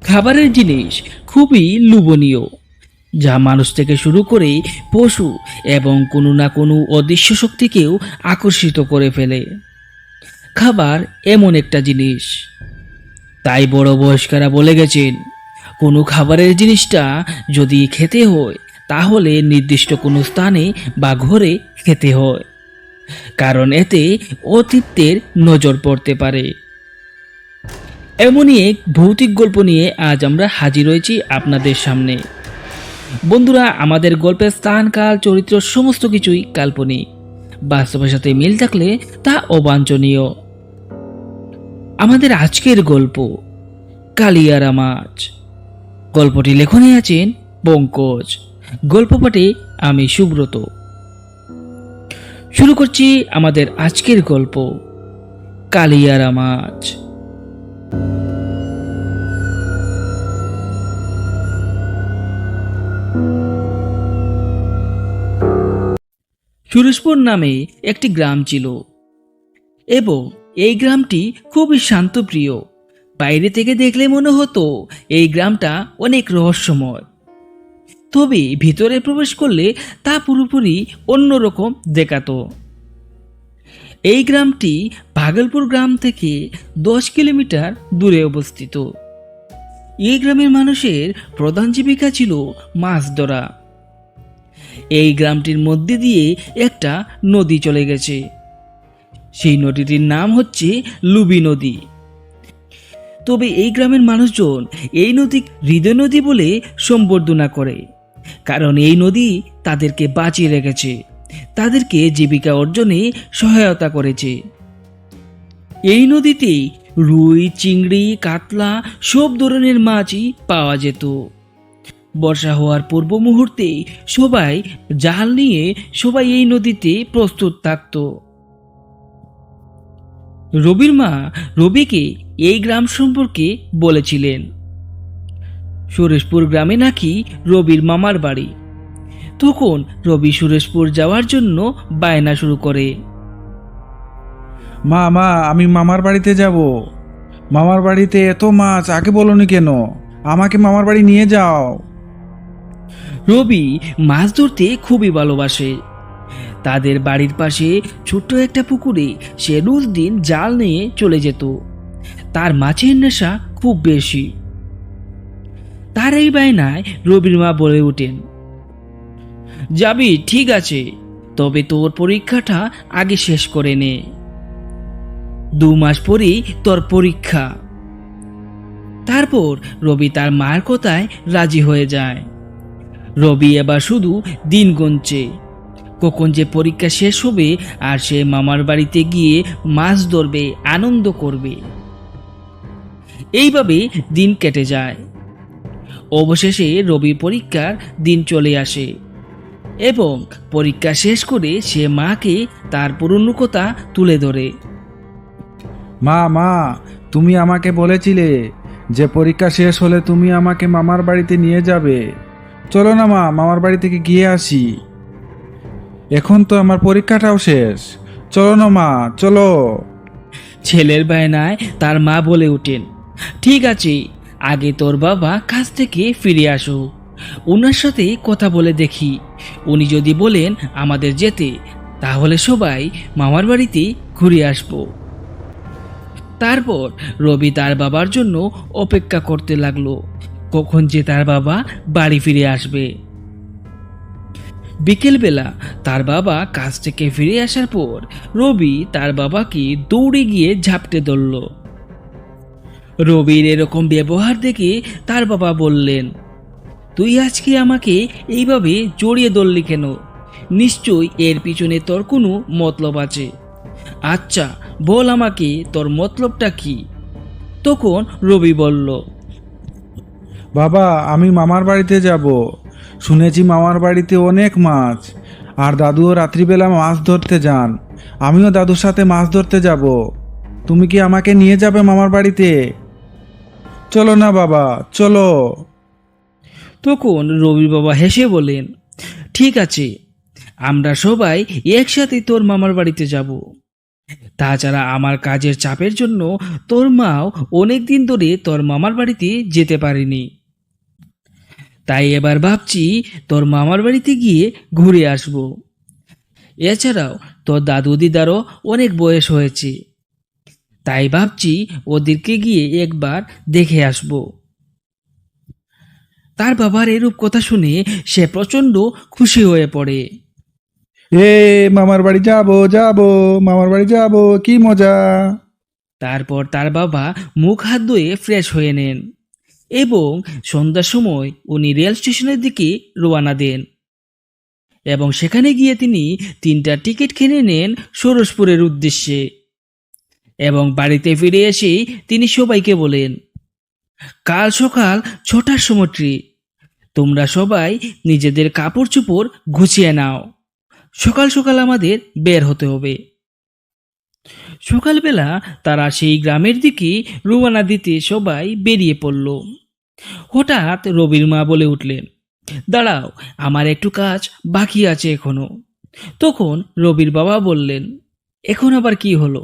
খাবারের জিনিস খুবই লোভনীয়, যা মানুষ থেকে শুরু করে পশু এবং কোনো না কোনো অদৃশ্য শক্তিকেও আকর্ষিত করে ফেলে। খাবার এমন একটা জিনিস, তাই বড় বয়স্করা বলে গেছেন, কোনো খাবারের জিনিসটা যদি খেতে হয় তাহলে নির্দিষ্ট কোনো স্থানে বা ঘরে খেতে হয়, কারণ এতে অতিথ্যের নজর পড়তে পারে। এমনই এক ভৌতিক গল্প নিয়ে আজ আমরা হাজির হয়েছি আপনাদের সামনে। বন্ধুরা, আমাদের গল্পের স্থান, কাল, চরিত্র সমস্ত কিছুই কাল্পনিক, বাস্তবের সাথে মিল থাকলে তা অবাঞ্ছনীয়। আমাদের আজকের গল্প কালিয়ারা মাছ। গল্পটি লেখনে আছেন পঙ্কজ, গল্প পাঠে আমি সুব্রত। শুরু করছি আমাদের আজকের গল্প কালিয়ারা মাছ। সুরেশপুর নামে একটি গ্রাম ছিল এবং এই গ্রামটি খুবই শান্তপ্রিয়। বাইরে থেকে দেখলে মনে হতো এই গ্রামটা অনেক রহস্যময়, তবে ভিতরে প্রবেশ করলে তা পুরোপুরি অন্যরকম দেখাতো। এই গ্রামটি ভাগলপুর গ্রাম থেকে 10 কিলোমিটার দূরে অবস্থিত। এই গ্রামের মানুষের প্রধান জীবিকা ছিল মাছ ধরা। এই গ্রামটির মধ্যে দিয়ে একটা নদী চলে গেছে। সেই নদীটির নাম হচ্ছে লুবি নদী। তবে এই গ্রামের মানুষজন এই নদী হৃদয় নদী বলে সম্বোধনা করে, কারণ এই নদী তাদেরকে বাঁচিয়ে রেখেছে, তাদেরকে জীবিকা অর্জনে সহায়তা করেছে। এই নদীতে রুই, চিংড়ি, কাতলা সব ধরনের মাছই পাওয়া যেত। বর্ষা হওয়ার পূর্ব মুহূর্তে সবাই জাল নিয়ে এই নদীতে প্রস্তুত থাকত। রবির মা রবিকে এই গ্রাম সম্পর্কে বলেছিলেন। সুরেশপুর গ্রামে নাকি রবির মামার বাড়ি। তখন রবি সুরেশপুর যাওয়ার জন্য বায়না শুরু করে। মা মা আমি মামার বাড়িতে যাব। মামার বাড়িতে এত মাছ, আগে বলনি কেন? আমাকে মামার বাড়ি নিয়ে যাও। রবি মাছ ধরতে খুবই ভালোবাসে। তাদের বাড়ির পাশে ছোট্ট একটা পুকুরে সে রোজ দিন জাল নিয়ে চলে যেত। তার মাছের নেশা খুব বেশি। তার এই বায়নায় রবির মা বলে ওঠেন, যাবি ঠিক আছে, তবে তোর পরীক্ষাটা আগে শেষ করে নে। 2 মাস পরেই তোর পরীক্ষা। তারপর রবি তার মার কথায় রাজি হয়ে যায়। রবি এবার শুধু দিন গুনছে, কখন যে পরীক্ষা শেষ হবে আর সে মামার বাড়িতে গিয়ে মাছ ধরবে, আনন্দ করবে। এইভাবে দিন কেটে যায়। অবশেষে রবি পরীক্ষার দিন চলে আসে এবং পরীক্ষা শেষ করে সে মাকে তার পুরনো কথা তুলে ধরে। মা মা তুমি আমাকে বলেছিলে যে পরীক্ষা শেষ হলে তুমি আমাকে মামার বাড়িতে নিয়ে যাবে। চলো না মা, মামার বাড়ি থেকে গিয়ে আসি। এখন তো আমার পরীক্ষাটাও শেষ। চলো না মা, চলো। ছেলের বায়নায় তার মা বলে ওঠেন, ঠিক আছে, আগে তোর বাবা কাজ থেকে ফিরে আসো, ওনার সাথে কথা বলে দেখি। উনি যদি বলেন আমাদের যেতে, তাহলে সবাই মামার বাড়িতে ঘুরে আসবো। তারপর রবি তার বাবার জন্য অপেক্ষা করতে লাগলো, কখন যে তার বাবা বাড়ি ফিরে আসবে। বিকেলবেলা তার বাবা কাজ থেকে ফিরে আসার পর রবি তার বাবাকে দৌড়ে গিয়ে ঝাপটে ধরল। রবির এরকম ব্যবহার দেখে তার বাবা বললেন, তুই আজকে আমাকে এইভাবে জড়িয়ে ধরলি কেন? নিশ্চয়ই এর পিছনে তোর কোনো মতলব আছে। আচ্ছা বল আমাকে, তোর মতলবটা কি? তখন রবি বলল, বাবা আমি মামার বাড়িতে যাব। শুনেছি মামার বাড়িতে অনেক মাছ, আর দাদুও রাত্রিবেলা মাছ ধরতে যান। আমিও দাদুর সাথে মাছ ধরতে যাব। তুমি কি আমাকে নিয়ে যাবে মামার বাড়িতে? চলো না বাবা, চলো। তখন রবির বাবা হেসে বলেন, ঠিক আছে, আমরা সবাই একসাথে তোর মামার বাড়িতে যাব। তাছাড়া আমার কাজের চাপের জন্য তোর মাও অনেক দিন ধরে তোর মামার বাড়িতে যেতে পারেনি। তাই এবার ভাবছি তোর মামার বাড়িতে গিয়ে ঘুরে আসব। এছাড়াও তোর দাদু দিদারও অনেক বয়স হয়েছে, তাই ভাবছি ওদেরকে গিয়ে একবার দেখে আসব। তার বাবার এরূপ কথা শুনে সে প্রচণ্ড খুশি হয়ে পড়ে। এ মামার বাড়ি যাব যাব, মামার বাড়ি যাব, কি মজা। তারপর তার বাবা মুখ হাত ধুয়ে ফ্রেশ হয়ে নেন এবং সন্ধ্যার সময় উনি রেল স্টেশনের দিকে রওনা দেন এবং সেখানে গিয়ে তিনি 3টা টিকিট কিনে নেন সরোজপুরের উদ্দেশ্যে। এবং বাড়িতে ফিরে এসে তিনি সবাইকে বলেন, কাল সকাল 6টার সময় ট্রেন। তোমরা সবাই নিজেদের কাপড় চোপড় গুছিয়ে নাও, সকাল সকাল আমাদের বের হতে হবে। সকালবেলা তারা সেই গ্রামের দিকে রওনা দিতে সবাই বেরিয়ে পড়ল। হঠাৎ রবির মা বলে উঠলেন, দাঁড়াও, আমার একটু কাজ বাকি আছে এখনো। তখন রবির বাবা বললেন, এখন আবার কি হলো?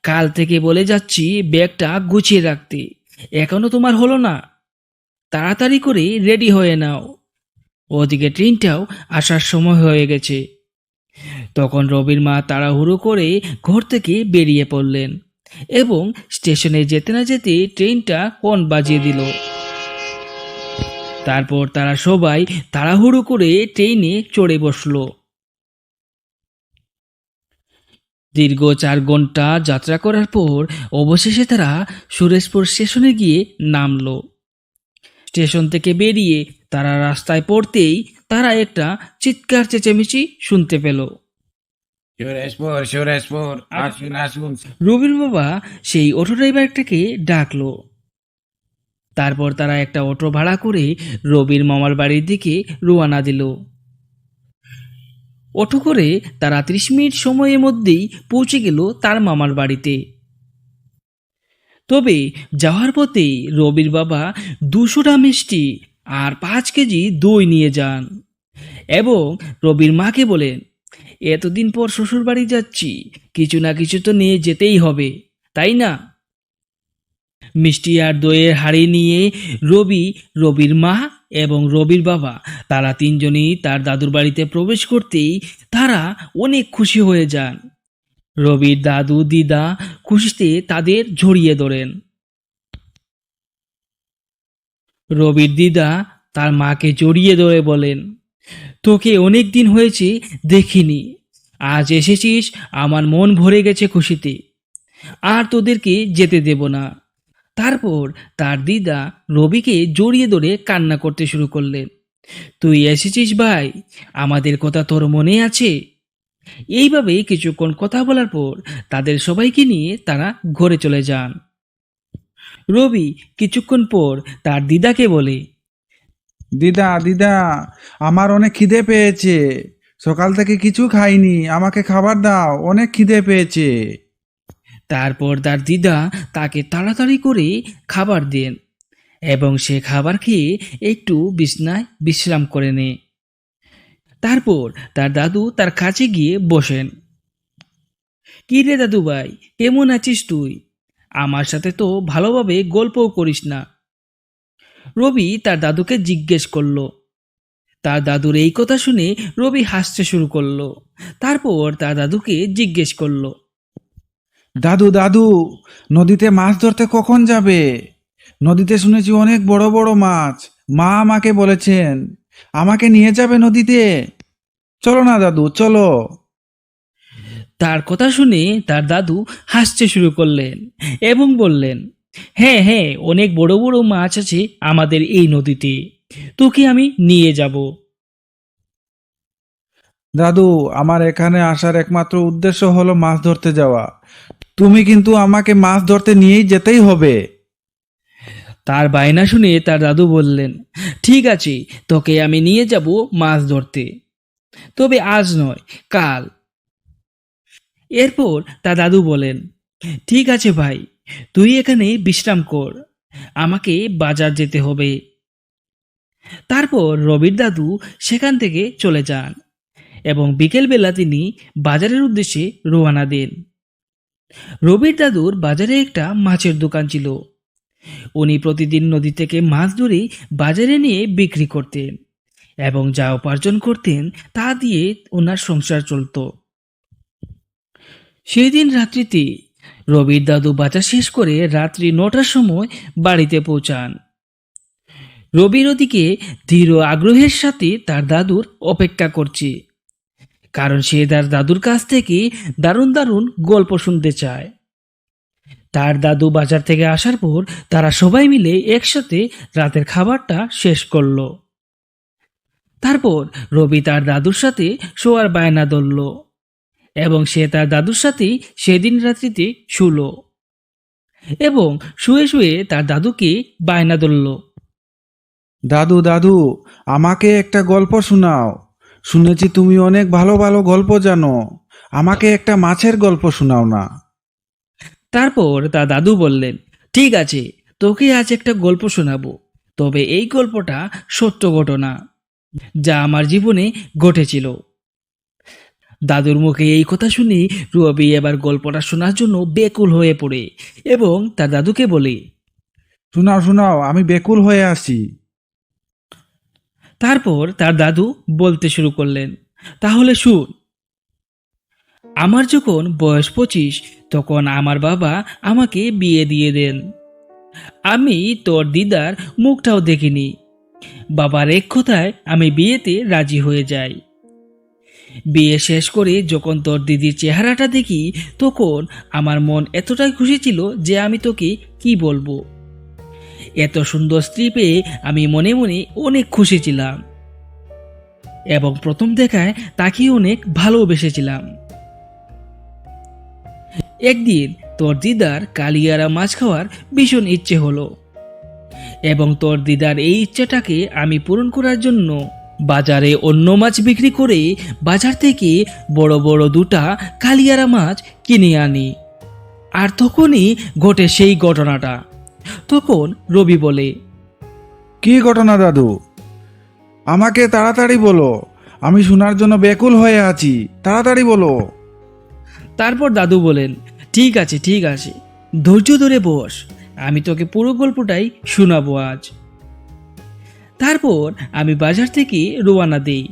কাল থেকে বলে যাচ্ছি ব্যাগটা গুছিয়ে রাখতে, এখনো তোমার হলো না? তাড়াতাড়ি করে রেডি হয়ে নাও, ওদিকে ট্রেনটাও আসার সময় হয়ে গেছে। তখন রবির মা তাড়াহুড়ো করে ঘর থেকে বেরিয়ে পড়লেন এবং স্টেশনে যেতে না যেতে ট্রেনটা হর্ন বাজিয়ে দিল। তারপর তারা সবাই তাড়াহুড়ো করে ট্রেনে চড়ে বসলো। দীর্ঘ 4 ঘন্টা যাত্রা করার পর অবশেষে তারা সুরেশপুর স্টেশনে গিয়ে নামলো। স্টেশন থেকে বেরিয়ে তারা রাস্তায় পড়তেই তারা একটা চিৎকার চেঁচামেচি শুনতে পেল। সুরেশপুর সুরেশপুর, আসুন আসুন। রবির বাবা সেই অটো ড্রাইভারটাকে ডাকলো। তারপর তারা একটা অটো ভাড়া করে রবির মামার বাড়ির দিকে রওনা দিল। অটো করে তারা 30 মিনিট সময়ের মধ্যেই পৌঁছে গেল তার মামার বাড়িতে। তবে যাওয়ার পথে রবির বাবা 200টা মিষ্টি আর 5 কেজি দই নিয়ে যান এবং রবির মাকে বলেন, এতদিন পর শ্বশুর বাড়ি যাচ্ছি, কিছু না কিছু তো নিয়ে যেতেই হবে, তাই না? মিষ্টি আর দইয়ের হাঁড়ি নিয়ে রবির মা এবং রবির বাবা তারা 3জনই তার দাদুর বাড়িতে প্রবেশ করতেই তারা অনেক খুশি হয়ে যান। রবির দাদু দিদা খুশিতে তাদের জড়িয়ে ধরেন। রবির দিদা তার মাকে জড়িয়ে ধরে বলেন, তোকে অনেক দিন হয়েছে দেখিনি, আজ এসেছিস, আমার মন ভরে গেছে খুশিতে, আর তোদেরকে যেতে দেব না। তারপর তার দিদা রবিকে জড়িয়ে ধরে কান্না করতে শুরু করলেন, তুই এসেছিস ভাই, আমাদের কথা তোর মনে আছে? এইভাবে কিছুক্ষণ কথা বলার পর তাদের সবাইকে নিয়ে তারা ঘরে চলে যান। রবি কিছুক্ষণ পর তার দিদাকে বলে, দিদা দিদা, আমার অনেক খিদে পেয়েছে, সকাল থেকে কিছু খাইনি, আমাকে খাবার দাও, অনেক খিদে পেয়েছে। তারপর তার দিদা তাকে তাড়াতাড়ি করে খাবার দেন এবং সে খাবার খেয়ে একটু বিছনায় বিশ্রাম করে নেয়। তারপর তার দাদু তার কাছে গিয়ে বসেন। কি রে দাদু ভাই, কেমন আছিস তুই? আমার সাথে তো ভালোভাবে গল্পও করিস না। রবি তার দাদুকে জিজ্ঞেস করলো। তার দাদুর এই কথা শুনে রবি হাসতে শুরু করলো। তারপর তার দাদুকে জিজ্ঞেস করলো, দাদু দাদু, নদীতে মাছ ধরতে কখন যাবে? নদীতে শুনেছি অনেক বড় বড় মাছ, মা আমাকে বলেছেন, আমাকে নিয়ে যাবে নদীতে। চলো না দাদু, চলো। তার কথা শুনে তার দাদু হাসতে শুরু করলেন এবং বললেন, হ্যাঁ হ্যাঁ, অনেক বড় বড় মাছ আছে আমাদের এই নদীতে, তোকে আমি নিয়ে যাব। দাদু, আমার এখানে আসার একমাত্র উদ্দেশ্য হলো মাছ ধরতে যাওয়া, তুমি কিন্তু আমাকে মাছ ধরতে নিয়েই যেতেই হবে। তার বায়না শুনে তার দাদু বললেন, ঠিক আছে, তোকে আমি নিয়ে যাব মাছ ধরতে, তবে আজ নয়, কাল। এরপর তার দাদু বলেন, ঠিক আছে ভাই, তুই এখানে বিশ্রাম কর, আমাকে বাজার যেতে হবে। তারপর রবির দাদু সেখান থেকে চলে যান এবং বিকেলবেলা তিনি বাজারের উদ্দেশ্যে রওনা দেন। রবির দাদুর বাজারে একটা মাছের দোকান ছিল। উনি প্রতিদিন নদী থেকে মাছ ধরে বাজারে নিয়ে বিক্রি করতেন এবং যা উপার্জন করতেন তা দিয়ে ওনার সংসার চলত। সেদিন রাত্রিতে রবির দাদু বাজার শেষ করে রাত্রি 9টার সময় বাড়িতে পৌঁছান। রবির ওদিকে ধীর আগ্রহের সাথে তার দাদুর অপেক্ষা করছে, কারণ সে তার দাদুর কাছ থেকে দারুণ দারুণ গল্প শুনতে চায়। তার দাদু বাজার থেকে আসার পর তারা সবাই মিলে একসাথে রাতের খাবারটা শেষ করলো। তারপর রবি তার দাদুর সাথে শোয়ার বায়না ধরল এবং সে তার দাদুর সাথেই সেদিন রাত্রিতে শুল এবং শুয়ে শুয়ে তার দাদুকে বায়না ধরল, দাদু দাদু, আমাকে একটা গল্প শোনাও। শুনেছি তুমি অনেক ভালো ভালো গল্প জানো, আমাকে একটা মাছের গল্প শোনাও না। তারপর তার দাদু বললেন, ঠিক আছে, তোকে আজ একটা গল্প শোনাবো, তবে এই গল্পটা সত্য ঘটনা যা আমার জীবনে ঘটেছিল। দাদুর মুখে এই কথা শুনে রবি এবার গল্পটা শোনার জন্য বেকুল হয়ে পড়ে এবং তার দাদুকে বলে, শোনাও শোনাও, আমি বেকুল হয়ে আছি। তারপর তার দাদু বলতে শুরু করলেন, তাহলে শুন। আমার যখন বয়স 25 তখন আমার বাবা আমাকে বিয়ে দিয়ে দেন। আমি তোর দিদার মুখটাও দেখিনি। বাবার এক কথায় আমি বিয়েতে রাজি হয়ে যাই। বিয়ে শেষ করে যখন তোর দিদির চেহারাটা দেখি তখন আমার মন এতটাই খুশি ছিল যে আমি তোকে কি বলবো। এত সুন্দর স্ত্রী পেয়ে আমি মনে মনে অনেক খুশি ছিলাম এবং প্রথম দেখায় তাকে অনেক ভালোবেসেছিলাম। একদিন তোর দিদার কালিয়ারা মাছ খাওয়ার ভীষণ ইচ্ছে হলো এবং তোর দিদার এই ইচ্ছেটাকে আমি পূরণ করার জন্য বাজারে অন্য মাছ বিক্রি করে বাজার থেকে বড় বড় দুটা কালিয়ারা মাছ কিনে আনি। আর তখনই ঘটে সেই ঘটনাটা। তখন রবি বলে, কি ঘটনা দাদু? আমাকে তাড়াতাড়ি বলো, আমি শোনার জন্য বেকুল হয়ে আছি, তাড়াতাড়ি বলো। তারপর দাদু বলেন, ঠিক আছে ঠিক আছে, ধৈর্য ধরে বস, আমি তোকে পুরো গল্পটাই শোনাবো আজ। তারপর আমি বাজার থেকে রওনা দেই।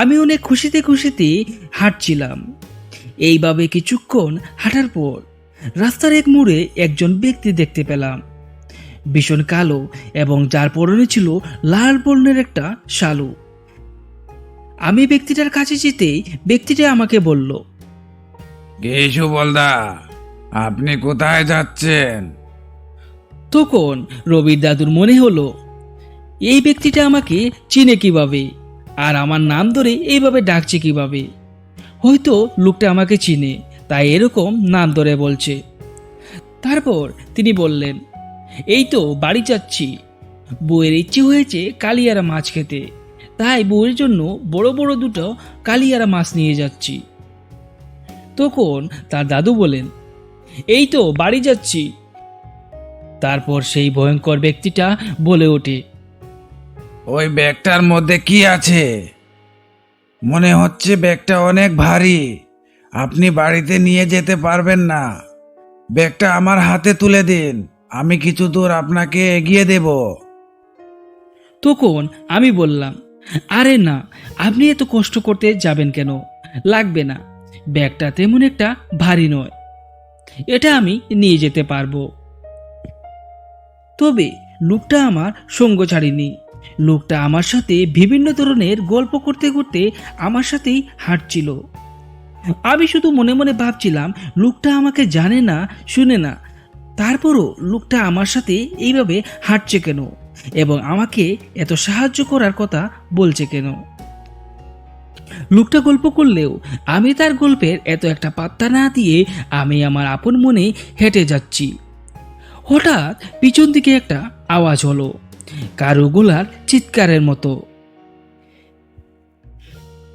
আমি অনেক খুশিতে খুশিতে হাঁটছিলাম। এইভাবে কিছুক্ষণ হাঁটার পর রাস্তার এক মোড়ে একজন ব্যক্তি দেখতে পেলাম, ভীষণ কালো এবং যার পরনে ছিল লাল বর্ণের একটা শালু। আমি ব্যক্তিটার কাছে যেতেই ব্যক্তিটা আমাকে বলল, কে সুবলদা, আপনি কোথায় যাচ্ছেন? তখন রবির দাদুর মনে হলো এই ব্যক্তিটা আমাকে চিনে কিভাবে আর আমার নাম ধরে এইভাবে ডাকছে কিভাবে। হয়তো লোকটা আমাকে চিনে তাই এরকম নাম ধরে বলছে। তারপর তিনি বললেন, এই তো বাড়ি যাচ্ছি, বউয়ের ইচ্ছে হয়েছে কালিয়ারা মাছ খেতে, তাই বউয়ের জন্য বড় বড় দুটো কালিয়ারা মাছ নিয়ে যাচ্ছি। তখন তার দাদু বলেন, এই তো বাড়ি যাচ্ছি। তারপর সেই ভয়ঙ্কর ব্যক্তিটা বলে ওঠে, ওই ব্যাগটার মধ্যে কি আছে? মনে হচ্ছে ব্যাগটা অনেক ভারী, আপনি বাড়িতে নিয়ে যেতে পারবেন না। ব্যাগটা আমার হাতে তুলে দিন, আমি কিছু দূর আপনাকে এগিয়ে দেব। তখন আমি বললাম, আরে না, আপনি এত কষ্ট করতে যাবেন কেন, লাগবে না, ব্যাগটা তেমন একটা ভারী নয়, এটা আমি নিয়ে যেতে পারবো। তবে লোকটা আমার সঙ্গ ছাড়েনি। লোকটা আমার সাথে বিভিন্ন ধরনের গল্প করতে করতে আমার সাথেই হাঁটছিল। আমি শুধু মনে মনে ভাবছিলাম লোকটা আমাকে জানে না, শুনে না, তারপরও লোকটা আমার সাথে এইভাবে হাঁটছে কেন এবং আমাকে এত সাহায্য করার কথা বলছে কেন। লোকটা গল্প করলেও আমি তার গল্পের এত একটা পাত্তা না দিয়ে আমি আমার আপন মনে হেঁটে যাচ্ছি। হঠাৎ পিছন দিকে একটা আওয়াজ হলো, কারো গলার চিৎকারের মতো।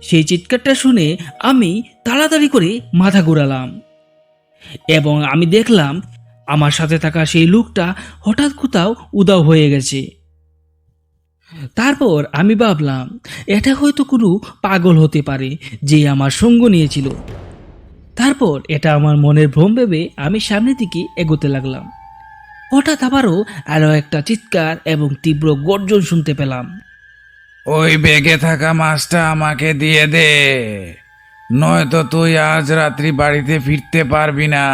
সেই চিৎকারটা শুনে আমি তাড়াতাড়ি করে মাথা ঘোরালাম এবং আমি দেখলাম আমার সাথে থাকা সেই লোকটা হঠাৎ কোথাও উধাও হয়ে গেছে। তারপর আমি ভাবলাম এটা হয়তো কোনো পাগল হতে পারে যে আমার সঙ্গ নিয়েছিল। তারপর এটা আমার মনের ভ্রম ভেবে আমি সামনের দিকে এগোতে লাগলাম। হঠাৎ আরও একটা চিৎকার এবং তীব্র গর্জন শুনতে পেলাম। ওই বেগে থাকা মাছটা আমাকে দিয়ে দে, নয়তো তুই আজ রাত্রি বাড়িতে ফিরতে পারবি না।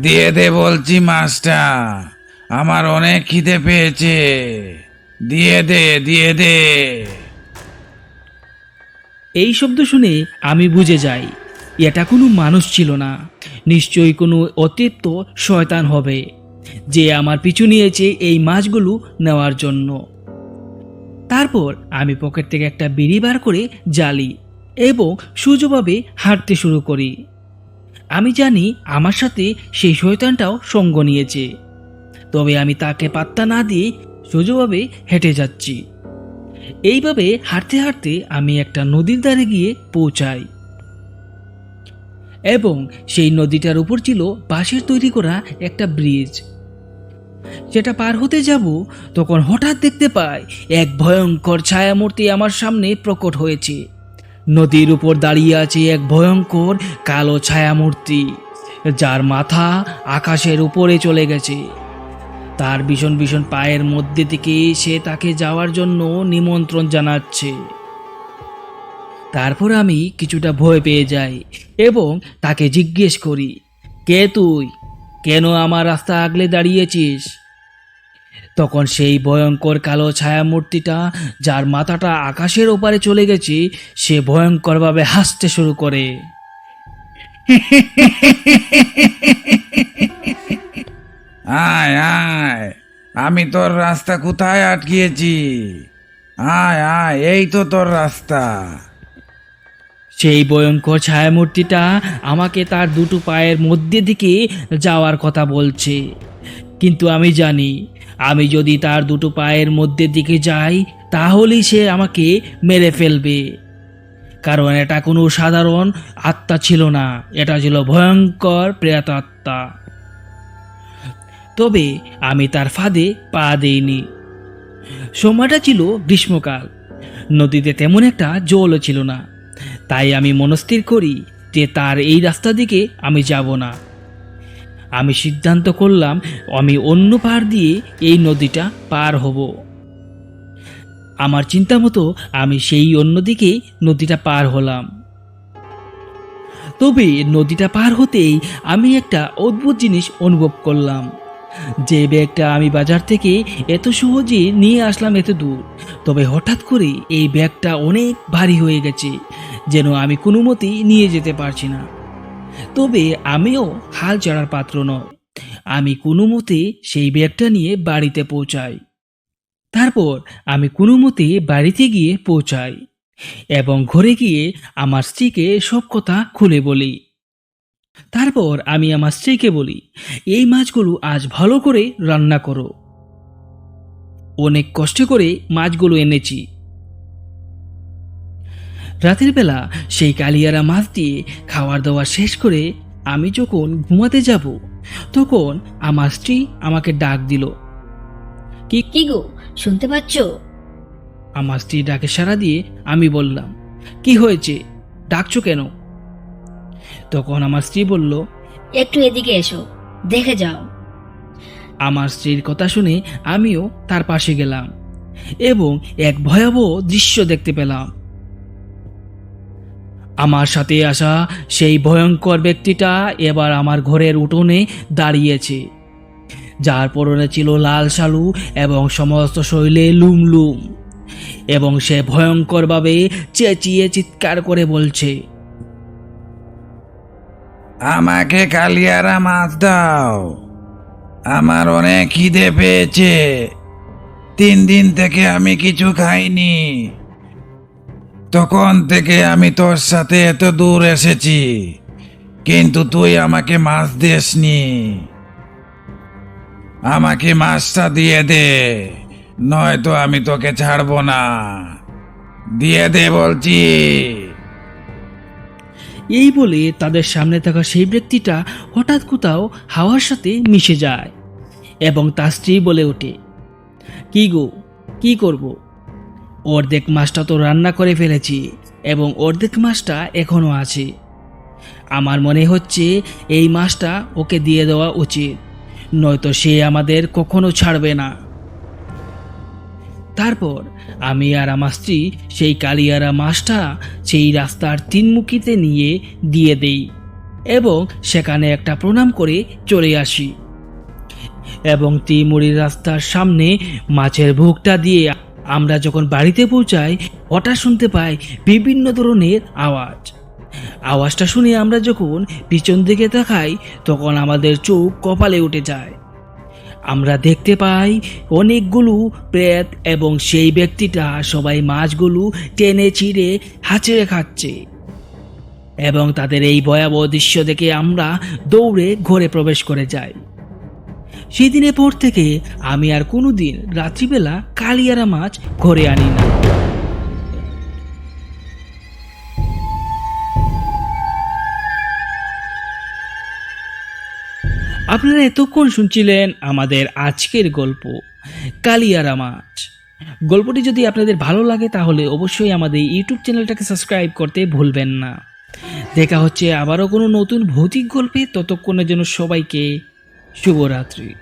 দিয়ে দে বলছি মাছটা, আমার অনেক খিদে পেয়েছে। দিয়ে দে, দিয়ে দে। এই শব্দ শুনে আমি বুঝে যাই এটা কোনো মানুষ ছিল না, নিশ্চয়ই কোনো অতৃপ্ত শয়তান হবে যে আমার পিছু নিয়েছে এই মাছগুলো নেওয়ার জন্য। তারপর আমি পকেট থেকে একটা বিড়ি বার করে জ্বালি এবং সোজাভাবে হাঁটতে শুরু করি। আমি জানি আমার সাথে সেই শয়তানটাও সঙ্গ নিয়েছে, তবে আমি তাকে পাত্তা না দিয়ে সোজাভাবে হেঁটে যাচ্ছি। এইভাবে হাঁটতে হাঁটতে আমি একটা নদীর ধারে গিয়ে পৌঁছাই এবং সেই নদীটার উপর ছিল বাঁশের তৈরি করা একটা ব্রিজ। যেটা পার হতে যাব তখন হঠাৎ দেখতে পাই এক ভয়ঙ্কর ছায়ামূর্তি আমার সামনে প্রকট হয়েছে। নদীর উপর দাঁড়িয়ে আছে এক ভয়ঙ্কর কালো ছায়ামূর্তি, যার মাথা আকাশের উপরে চলে গেছে। তার ভীষণ ভীষণ পায়ের মধ্যে থেকে সে তাকে যাওয়ার জন্য নিমন্ত্রণ জানাচ্ছে। তারপর আমি কিছুটা ভয় পেয়ে যাই এবং তাকে জিজ্ঞেস করি, কে তুই? কেন আমার রাস্তা আগলে দাঁড়িয়েছিস? তখন সেই ভয়ঙ্কর কালো ছায়ামূর্তিটা, যার মাথাটা আকাশের ওপারে চলে গেছে, সে ভয়ঙ্করভাবে হাসতে শুরু করে। আয় আয়, আমি তোর রাস্তা কোথায় আটকিয়েছি? আয় আয়, এই তো তোর রাস্তা। সেই ভয়ঙ্কর ছায়ামূর্তিটা আমাকে তার দুটো পায়ের মধ্যে দিকে যাওয়ার কথা বলছে, কিন্তু আমি জানি আমি যদি তার দুটো পায়ের মধ্যে দিকে যাই তাহলেই সে আমাকে মেরে ফেলবে, কারণ এটা কোনো সাধারণ আত্মা ছিল না, এটা ছিল ভয়ঙ্কর প্রেত আত্মা। তবে আমি তার ফাঁদে পা দেইনি। সময়টা ছিল গ্রীষ্মকাল, নদীতে তেমন একটা জলও ছিল না, তাই আমি মনস্থির করি যে তার এই রাস্তা দিকে আমি যাব না। আমি সিদ্ধান্ত করলাম আমি অন্য পার দিয়ে এই নদীটা পার হব। আমার চিন্তা মতো আমি সেই অন্যদিকে নদীটা পার হলাম। তবে নদীটা পার হতেই আমি একটা অদ্ভুত জিনিস অনুভব করলাম। যে ব্যাগটা আমি বাজার থেকে এত সহজে নিয়ে আসলাম এত দূর, তবে হঠাৎ করে এই ব্যাগটা অনেক ভারী হয়ে গেছে, যেন আমি কোনো মতেই নিয়ে যেতে পারছি না। তবে আমিও হাল ছাড়ার পাত্র নয়, আমি কোনো মতে সেই ব্যাগটা নিয়ে বাড়িতে পৌঁছাই। তারপর আমি কোনো মতে বাড়িতে গিয়ে পৌঁছাই এবং ঘরে গিয়ে আমার স্ত্রীকে সব কথা খুলে বলি। তারপর আমি আমার স্ত্রীকে বলি, এই মাছগুলো আজ ভালো করে রান্না করো। অনেক কষ্ট করে মাছগুলো এনেছি। রাতের বেলা সেই কালিয়ারা মাছ দিয়ে খাবার দাওয়া শেষ করে আমি যখন ঘুমাতে যাব, তখন আমার স্ত্রী আমাকে ডাক দিল। কি গো, শুনতে পাচ্ছ? আমার স্ত্রী ডাকে সাড়া দিয়ে আমি বললাম, কি হয়েছে, ডাকছো কেন? তখন আমার স্ত্রী বলল, একটু এদিকে এসো, দেখে যাও। আমার স্ত্রীর কথা শুনে আমিও তার পাশে গেলাম এবং এক ভয়াবহ দৃশ্য দেখতে পেলাম। আমার সাথে আসা সেই ভয়ঙ্কর ব্যক্তিটা এবার আমার ঘরের উঠোনে দাঁড়িয়েছে, যার পরনে ছিল লাল শালু এবং সমস্ত শরীরে লুমলুম, এবং সে ভয়ঙ্করভাবে চেঁচিয়ে চিৎকার করে বলছে, আমাকে কালিয়ারা মাছ দাও, আমার অনেক খিদে পেয়েছে। 3 দিন থেকে আমি কিছু খাইনি, তখন থেকে আমি তোর সাথে এত দূর এসেছি, কিন্তু তুই আমাকে মাছ দিসনি। আমাকে মাছটা দিয়ে দে, নয়তো আমি তোকে ছাড়বো না। দিয়ে দে বলছি। এই বলে তাদের সামনে থাকা সেই ব্যক্তিটা হঠাৎ কোথাও হাওয়ার সাথে মিশে যায় এবং তার স্ত্রী বলে ওঠে, কি গো, কি করব? অর্ধেক মাছটা তো রান্না করে ফেলেছি, এবং অর্ধেক মাছটা এখনো আছে। আমার মনে হচ্ছে এই মাছটা ওকে দিয়ে দেওয়া উচিত, নয়তো সে আমাদের কখনো ছাড়বে না। তারপর আমি আর আমার স্ত্রী সেই কালিয়ারা মাছটা সেই রাস্তার তিনমুখীতে নিয়ে দিয়ে দেই এবং সেখানে একটা প্রণাম করে চলে আসি। এবং ত্রিমুড়ির রাস্তার সামনে মাছের ভোগটা দিয়ে আমরা যখন বাড়িতে পৌঁছাই, হঠাৎ শুনতে পাই বিভিন্ন ধরনের আওয়াজ। আওয়াজটা শুনে আমরা যখন পিছন দিকে তাকাই, তখন আমাদের চোখ কপালে উঠে যায়। আমরা দেখতে পাই অনেকগুলো প্রেত এবং সেই ব্যক্তিটা সবাই মাছগুলো টেনে ছিঁড়ে হাঁচড়ে খাচ্ছে। এবং তাদের এই ভয়াবহ দৃশ্য দেখে আমরা দৌড়ে ঘরে প্রবেশ করে যাই। সেই দিনের পর থেকে আমি আর কোনোদিন রাত্রিবেলা কালিয়ারা মাছ ঘরে আনি না। আপনারা এতক্ষণ শুনছিলেন আমাদের আজকের গল্প কালিয়ারা মাছ। গল্পটি যদি আপনাদের ভালো লাগে তাহলে অবশ্যই আমাদের ইউটিউব চ্যানেলটাকে সাবস্ক্রাইব করতে ভুলবেন না। দেখা হচ্ছে আবারও কোনো নতুন ভৌতিক গল্পে। ততক্ষণের জন্য সবাইকে শুভরাত্রি।